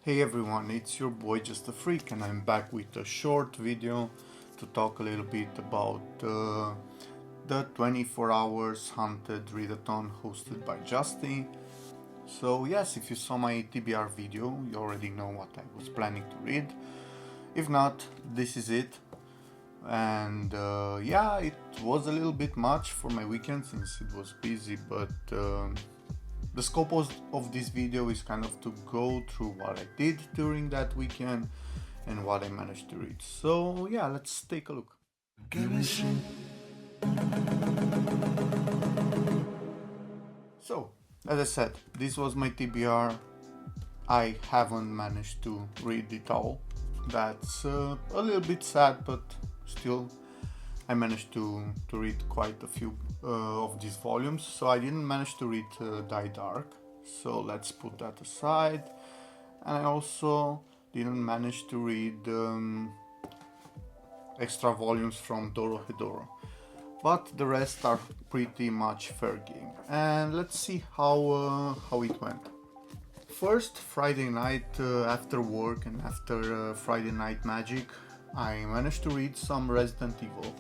Hey everyone, it's your boy justafreak and I'm back with a short video to talk a little bit about the 24 hours haunted readathon hosted by Justy. So yes, if you saw my TBR video, you already know what I was planning to read. If not, this is it. And yeah, it was a little bit much for my weekend since it was busy, but the scope of this video is kind of to go through what I did during that weekend and what I managed to read. So yeah, let's take a look. So, as I said, this was my TBR. I haven't managed to read it all. That's a little bit sad, but still I managed to read quite a few of these volumes. So I didn't manage to read Die Dark, so let's put that aside. And I also didn't manage to read extra volumes from Dorohedoro, but the rest are pretty much fair game. And let's see how it went. First, Friday night after work and after Friday Night Magic, I managed to read some Resident Evil,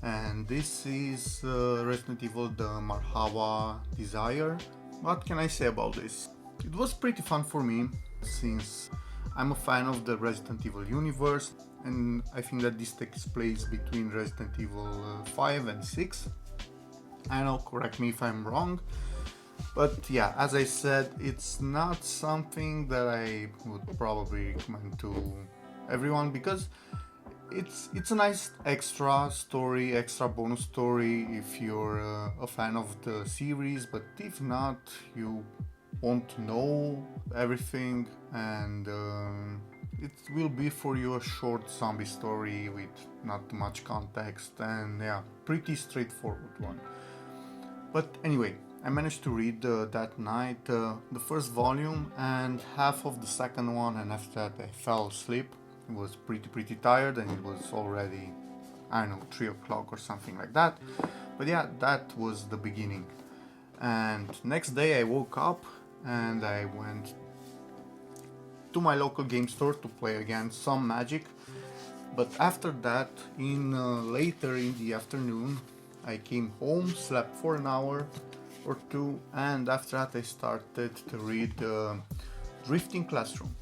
and this is Resident Evil the Marhawa Desire. What can I say about this? It was pretty fun for me, since I'm a fan of the Resident Evil universe, and I think that this takes place between Resident Evil 5 and 6. I know, correct me if I'm wrong, but yeah, as I said, it's not something that I would probably recommend to everyone, because it's a nice extra story, extra bonus story if you're a fan of the series, but if not, you won't know everything, and it will be for you a short zombie story with not too much context, and yeah, pretty straightforward one. But anyway, I managed to read that night the first volume and half of the second one, and after that I fell asleep. I was pretty tired, and it was already, I don't know, 3 o'clock or something like that. But yeah, that was the beginning. And next day I woke up and I went to my local game store to play again some Magic. But after that, later in the afternoon, I came home, slept for an hour or two, and after that I started to read Drifting Classroom.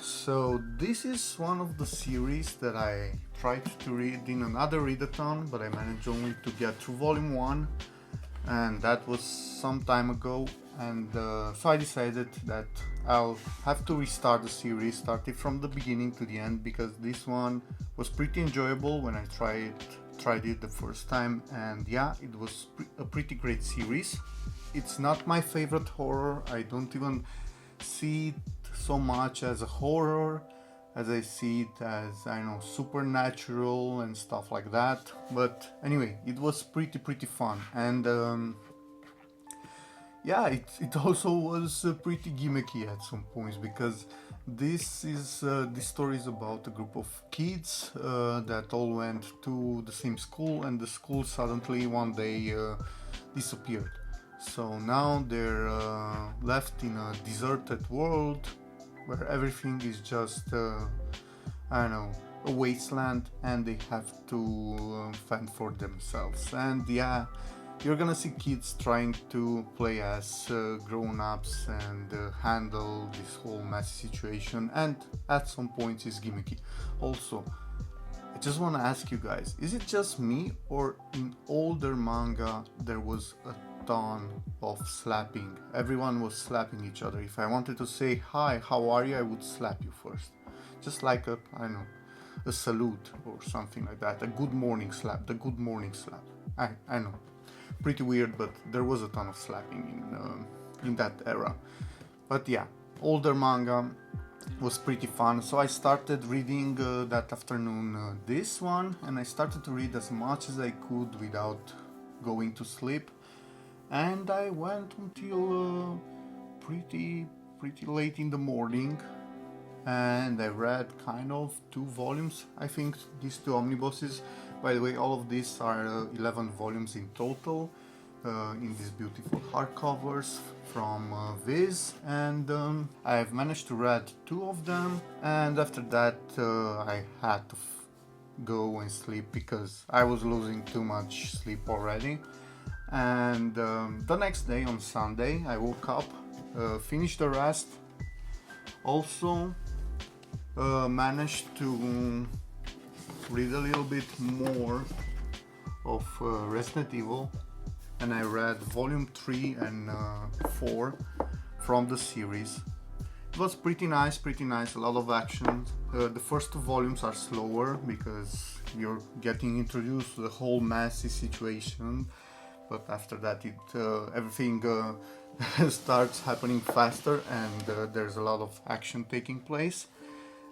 So this is one of the series that I tried to read in another readathon, but I managed only to get through volume 1, and that was some time ago, and so I decided that I'll have to restart the series, start it from the beginning to the end, because this one was pretty enjoyable when I tried it the first time, and yeah, it was a pretty great series. It's not my favorite horror. I don't even see it so much as a horror as I see it as, I know, supernatural and stuff like that. But anyway, it was pretty fun, and yeah, it also was pretty gimmicky at some points, because this story is about a group of kids that all went to the same school, and the school suddenly one day disappeared. So now they're left in a deserted world where everything is just, I don't know, a wasteland, and they have to fend for themselves. And yeah, you're gonna see kids trying to play as grown-ups and handle this whole messy situation, and at some points it's gimmicky. Also, I just want to ask you guys, is it just me, or in older manga there was a ton of slapping? Everyone was slapping each other. If I wanted to say hi, how are you, I would slap you first, just like a, I don't know, a salute or something like that, a good morning slap, the good morning slap. I know, pretty weird, but there was a ton of slapping in that era. But yeah, older manga was pretty fun, so I started reading that afternoon this one, and I started to read as much as I could without going to sleep, and I went until pretty late in the morning, and I read kind of 2 volumes, I think, these 2 omnibuses. By the way, all of these are 11 volumes in total, in these beautiful hardcovers from Viz, and I've managed to read 2 of them, and after that I had to go and sleep because I was losing too much sleep already. And the next day, on Sunday, I woke up, finished the rest, also managed to read a little bit more of Resident Evil, and I read volume 3 and 4 from the series. It was pretty nice, a lot of action. The first 2 volumes are slower because you're getting introduced to the whole messy situation, but after that everything starts happening faster, and there's a lot of action taking place.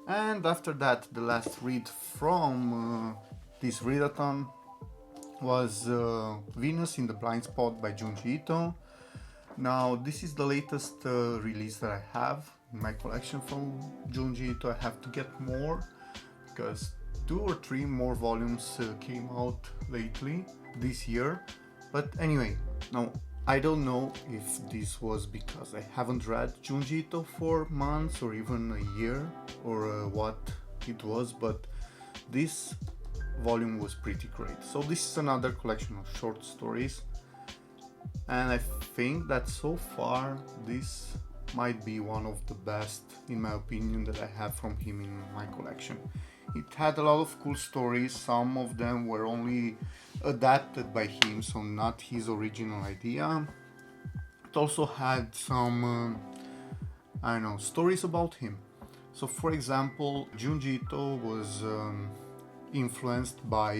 And after that, the last read from this readathon was Venus in the Blind Spot by Junji Ito. Now this is the latest release that I have in my collection from Junji Ito. I have to get more because 2 or 3 more volumes came out lately this year. But anyway, now I don't know if this was because I haven't read Junji Ito for months or even a year, or what it was, but this volume was pretty great. So this is another collection of short stories, and I think that so far this might be one of the best, in my opinion, that I have from him in my collection. It had a lot of cool stories. Some of them were only adapted by him, so not his original idea. It also had some stories about him. So for example, Junji Ito was influenced by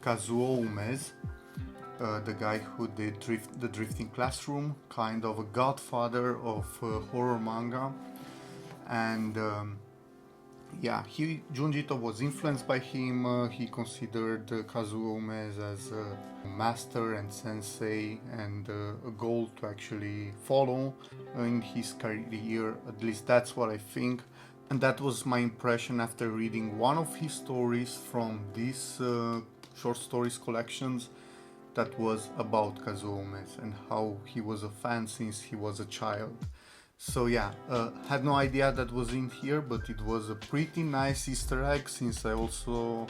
Kazuo Umez, the guy who did the Drifting Classroom, kind of a godfather of horror manga. And Junji Ito was influenced by him. He considered Kazuo Umez as a master and sensei, and a goal to actually follow in his career. At least that's what I think. And that was my impression after reading one of his stories from these short stories collections that was about Kazuo Umez and how he was a fan since he was a child. So yeah, had no idea that was in here, but it was a pretty nice Easter egg since I also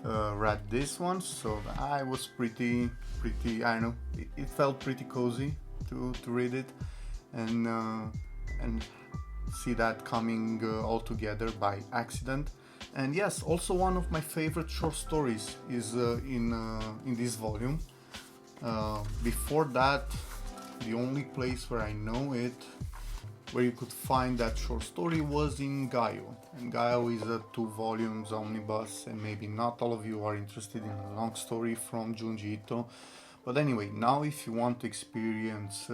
read this one. So I was pretty, I don't know, it felt pretty cozy to read it and see that coming all together by accident. And yes, also one of my favorite short stories is in this volume. Before that, the only place where I know it, where you could find that short story, was in Gaio. And Gaio is a 2 volumes omnibus, and maybe not all of you are interested in a long story from Junji Ito. But anyway, now if you want to experience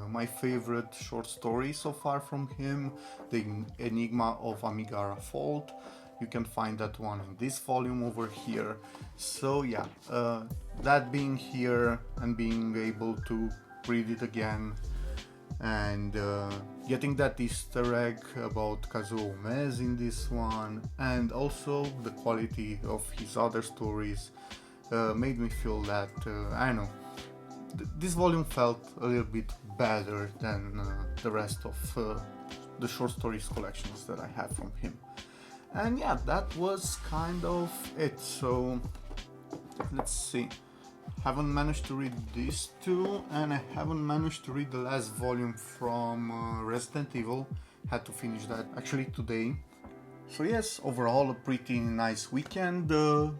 my favorite short story so far from him, The Enigma of Amigara Fault, you can find that one in this volume over here. So yeah, that being here and being able to read it again and getting that Easter egg about Kazuo Umez in this one, and also the quality of his other stories made me feel that, this volume felt a little bit better than the rest of the short stories collections that I have from him. And yeah, that was kind of it. So let's see. Haven't managed to read these 2, and I haven't managed to read the last volume from Resident Evil. Had to finish that actually today. So yes, overall a pretty nice weekend, a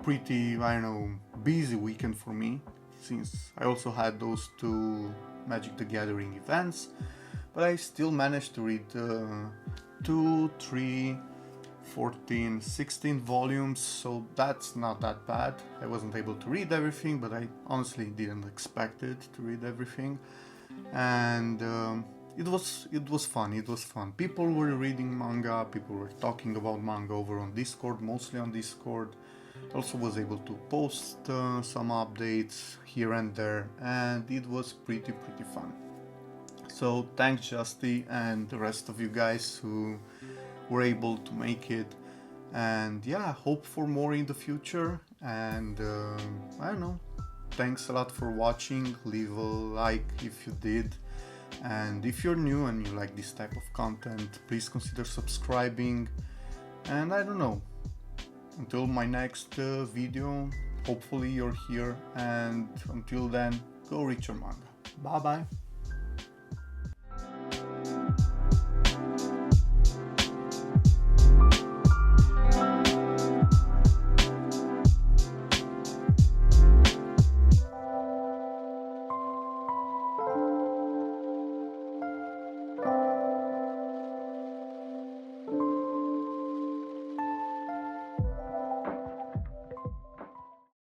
pretty, busy weekend for me, since I also had those 2 Magic the Gathering events, but I still managed to read 2, 3, 14, 16 volumes, so that's not that bad. I wasn't able to read everything, but I honestly didn't expect it to read everything, and it was fun. People were reading manga, people were talking about manga over on Discord, mostly on Discord. Also was able to post some updates here and there, and it was pretty fun. So thanks Justy and the rest of you guys who were able to make it, and yeah, hope for more in the future. And thanks a lot for watching. Leave a like if you did, and if you're new and you like this type of content, please consider subscribing. And I don't know, until my next video, hopefully you're here, and until then, go read your manga. Bye bye.